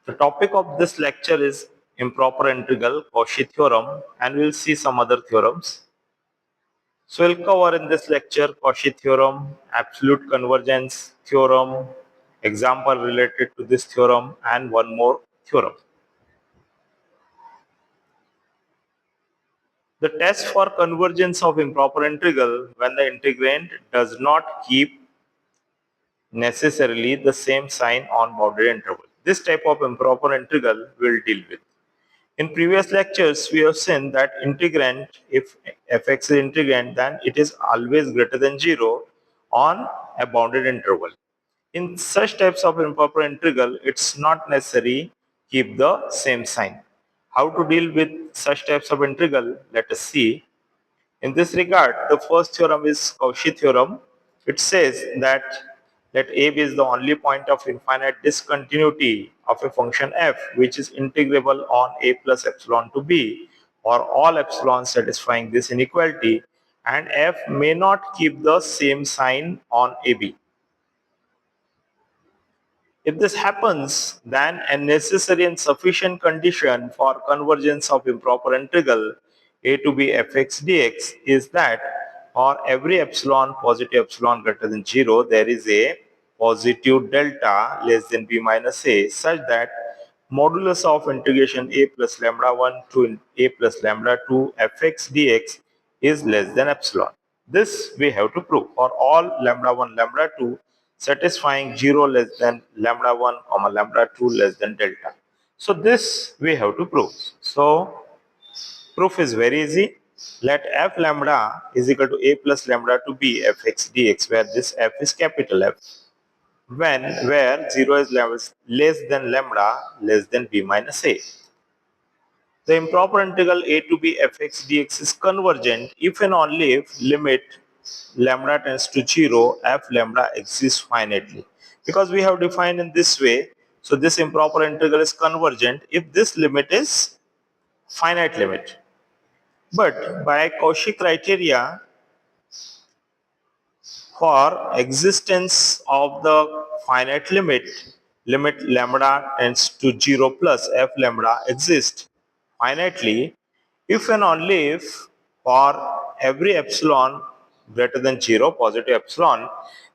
The topic of this lecture is improper integral, Cauchy theorem, and we'll see some other theorems. So we'll cover in this lecture Cauchy theorem, absolute convergence theorem, example related to this theorem, and one more theorem. The test for convergence of improper integral when the integrand does not keep necessarily the same sign on bounded interval. This type of improper integral we'll deal with. In previous lectures, we have seen that integrand, if fx is integrand, then it is always greater than 0 on a bounded interval. In such types of improper integral, it's not necessary keep the same sign. How to deal with such types of integral? Let us see. In this regard, the first theorem is Cauchy theorem. It says that let a b is the only point of infinite discontinuity of a function f which is integrable on a plus epsilon to b for all epsilon satisfying this inequality, and f may not keep the same sign on ab. If this happens, then a necessary and sufficient condition for convergence of improper integral a to b fx dx is that for every epsilon, positive epsilon greater than 0, there is a positive delta less than b minus a, such that modulus of integration a plus lambda 1 to a plus lambda 2 fx dx is less than epsilon. This we have to prove for all lambda 1, lambda 2 satisfying 0 less than lambda 1 comma lambda 2 less than delta. So this we have to prove. So proof is very easy. Let f lambda is equal to a plus lambda to b fx dx, where this f is capital F, when where 0 is less than lambda less than b minus a. The improper integral a to b fx dx is convergent if and only if limit lambda tends to 0 f lambda exists finitely. Because we have defined in this way, so this improper integral is convergent if this limit is finite limit. But by Cauchy criteria, for existence of the finite limit, limit lambda tends to 0 plus f lambda exists finitely if and only if for every epsilon greater than 0, positive epsilon,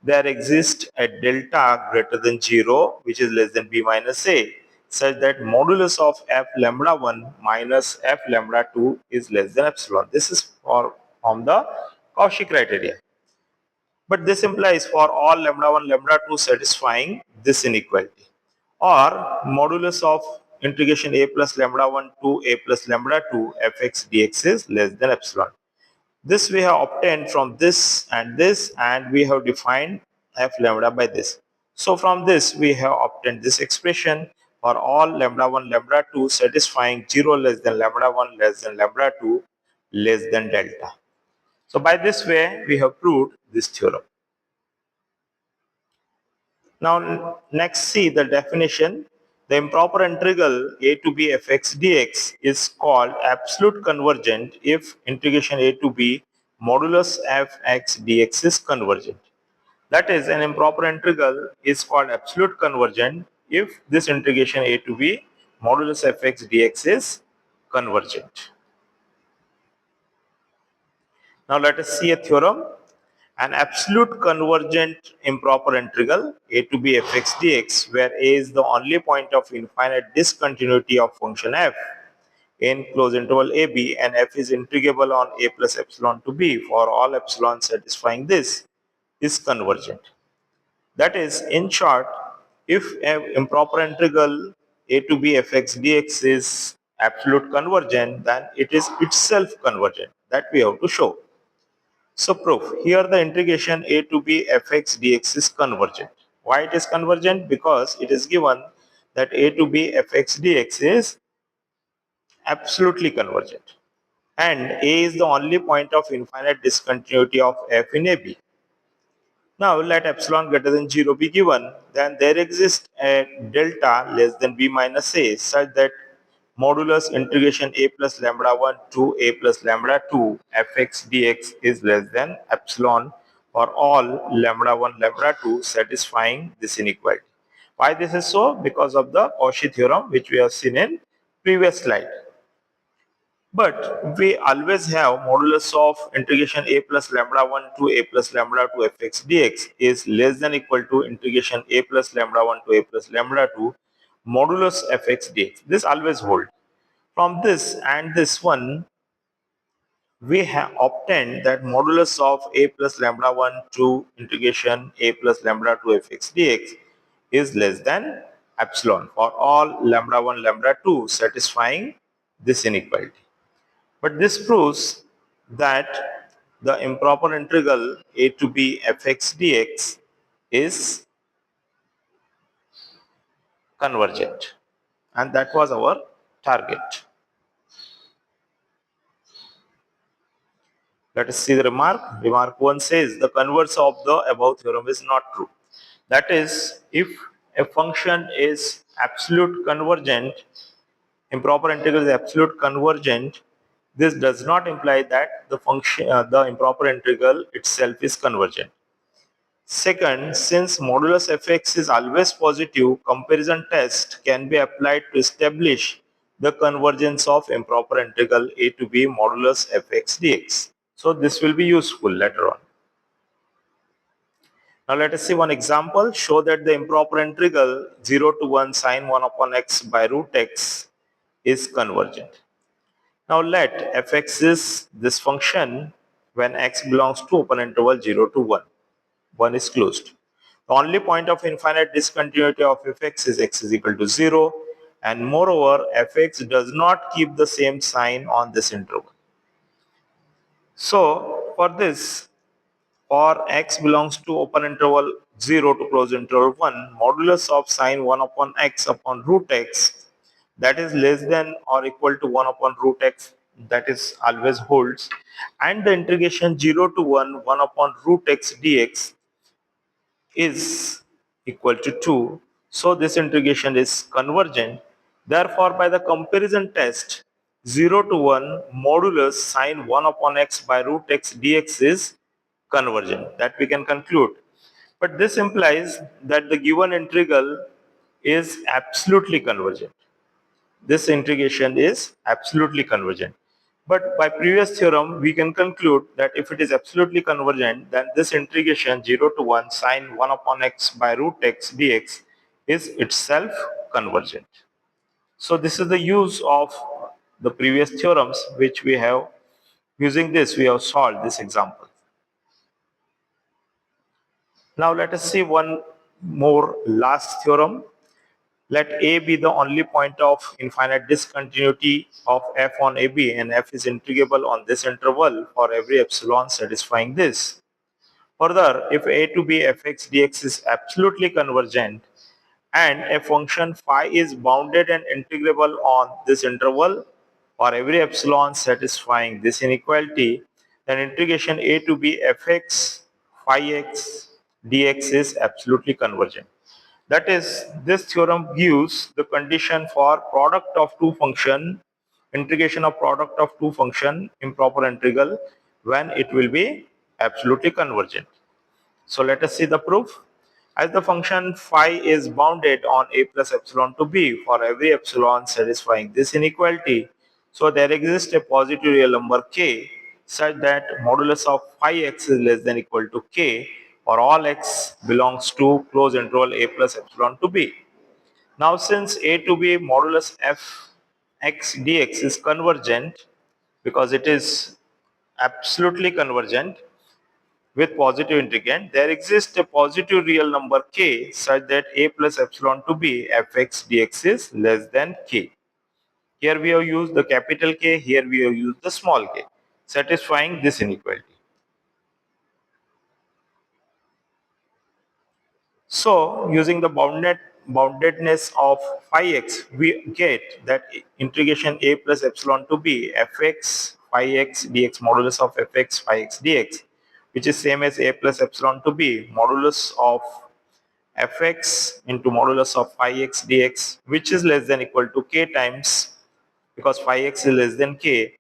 there exists a delta greater than 0 which is less than b minus a, such that modulus of f lambda 1 minus f lambda 2 is less than epsilon. This is from the Cauchy criteria. But this implies for all lambda 1, lambda 2 satisfying this inequality, or modulus of integration a plus lambda 1 to a plus lambda 2 fx dx is less than epsilon. This we have obtained from this, and we have defined f lambda by this. So from this we have obtained this expression for all lambda 1, lambda 2 satisfying 0 less than lambda 1 less than lambda 2 less than delta. So by this way we have proved this theorem. Now next see the definition. The improper integral a to b fx dx is called absolute convergent if integration a to b modulus fx dx is convergent. That is, an improper integral is called absolute convergent if this integration a to b modulus fx dx is convergent. Now let us see a theorem. An absolute convergent improper integral a to b fx dx, where a is the only point of infinite discontinuity of function f in closed interval ab, and f is integrable on a plus epsilon to b for all epsilon satisfying this, is convergent. That is, in short, if an improper integral a to b fx dx is absolute convergent, then it is itself convergent. That we have to show. So proof, here the integration a to b fx dx is convergent. Why it is convergent? Because it is given that a to b fx dx is absolutely convergent. And a is the only point of infinite discontinuity of f in ab. Now let epsilon greater than 0 be given, then there exists a delta less than b minus a, such that modulus integration a plus lambda 1 to a plus lambda 2 fx dx is less than epsilon for all lambda 1, lambda 2 satisfying this inequality. Why this is so? Because of the Cauchy theorem which we have seen in previous slide. But we always have modulus of integration a plus lambda 1 to a plus lambda 2 fx dx is less than equal to integration a plus lambda 1 to a plus lambda 2 modulus fx dx. This always holds. From this and this one, we have obtained that modulus of a plus lambda 1 to integration a plus lambda 2 fx dx is less than epsilon for all lambda 1 lambda 2 satisfying this inequality. But this proves that the improper integral a to b fx dx is convergent, and that was our target. Let us see the remark. Remark 1 says the converse of the above theorem is not true. That is, if a function is absolute convergent, improper integral is absolute convergent, this does not imply that the improper integral itself is convergent. Second, since modulus fx is always positive, comparison test can be applied to establish the convergence of improper integral a to b modulus fx dx. So this will be useful later on. Now let us see one example. Show that the improper integral 0 to 1 sine 1 upon x by root x is convergent. Now let fx is this function when x belongs to open interval 0 to 1. 1 is closed. The only point of infinite discontinuity of fx is x is equal to 0, and moreover fx does not keep the same sign on this interval. So for this, for x belongs to open interval 0 to close interval 1, modulus of sine 1 upon x upon root x, that is less than or equal to 1 upon root x, that is always holds, and the integration 0 to 1 upon root x dx is equal to 2. So this integration is convergent. Therefore, by the comparison test, 0 to 1 modulus sine 1 upon x by root x dx is convergent. That we can conclude. But this implies that the given integral is absolutely convergent. This integration is absolutely convergent. But by previous theorem, we can conclude that if it is absolutely convergent, then this integration 0 to 1 sine 1 upon x by root x dx is itself convergent. So this is the use of the previous theorems which we have. Using this, we have solved this example. Now let us see one more last theorem. Let A be the only point of infinite discontinuity of f on AB, and f is integrable on this interval for every epsilon satisfying this. Further, if A to B fx dx is absolutely convergent and a function phi is bounded and integrable on this interval for every epsilon satisfying this inequality, then integration A to B fx phi x dx is absolutely convergent. That is, this theorem gives the condition for product of two function, integration of product of two function, improper integral, when it will be absolutely convergent. So let us see the proof. As the function phi is bounded on a plus epsilon to b for every epsilon satisfying this inequality, so there exists a positive real number k such that modulus of phi x is less than equal to k for all x belongs to closed interval a plus epsilon to b. Now since a to b modulus f x dx is convergent, because it is absolutely convergent with positive integrand, there exists a positive real number k such that a plus epsilon to b fx dx is less than k. Here we have used the capital K, here we have used the small k, satisfying this inequality. So using the boundedness of phi x, we get that integration a plus epsilon to b fx phi x dx modulus of fx phi x dx, which is same as a plus epsilon to b modulus of fx into modulus of phi x dx, which is less than equal to k times, because phi x is less than k,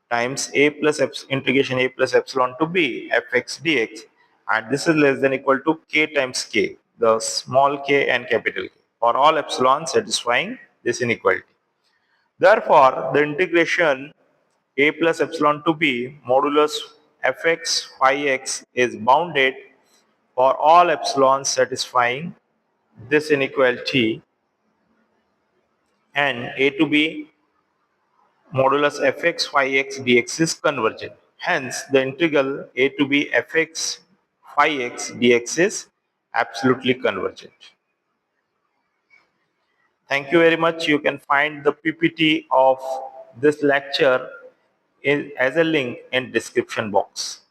times a plus integration a plus epsilon to b fx dx, and this is less than equal to k times k, the small k and capital K. for all epsilon satisfying this inequality. Therefore, the integration a plus epsilon to b modulus fx phi x is bounded for all epsilon satisfying this inequality, and a to b modulus fx phi x dx is convergent. Hence, the integral a to b fx phi x dx is absolutely convergent. Thank you very much. You can find the PPT of this lecture as a link in description box.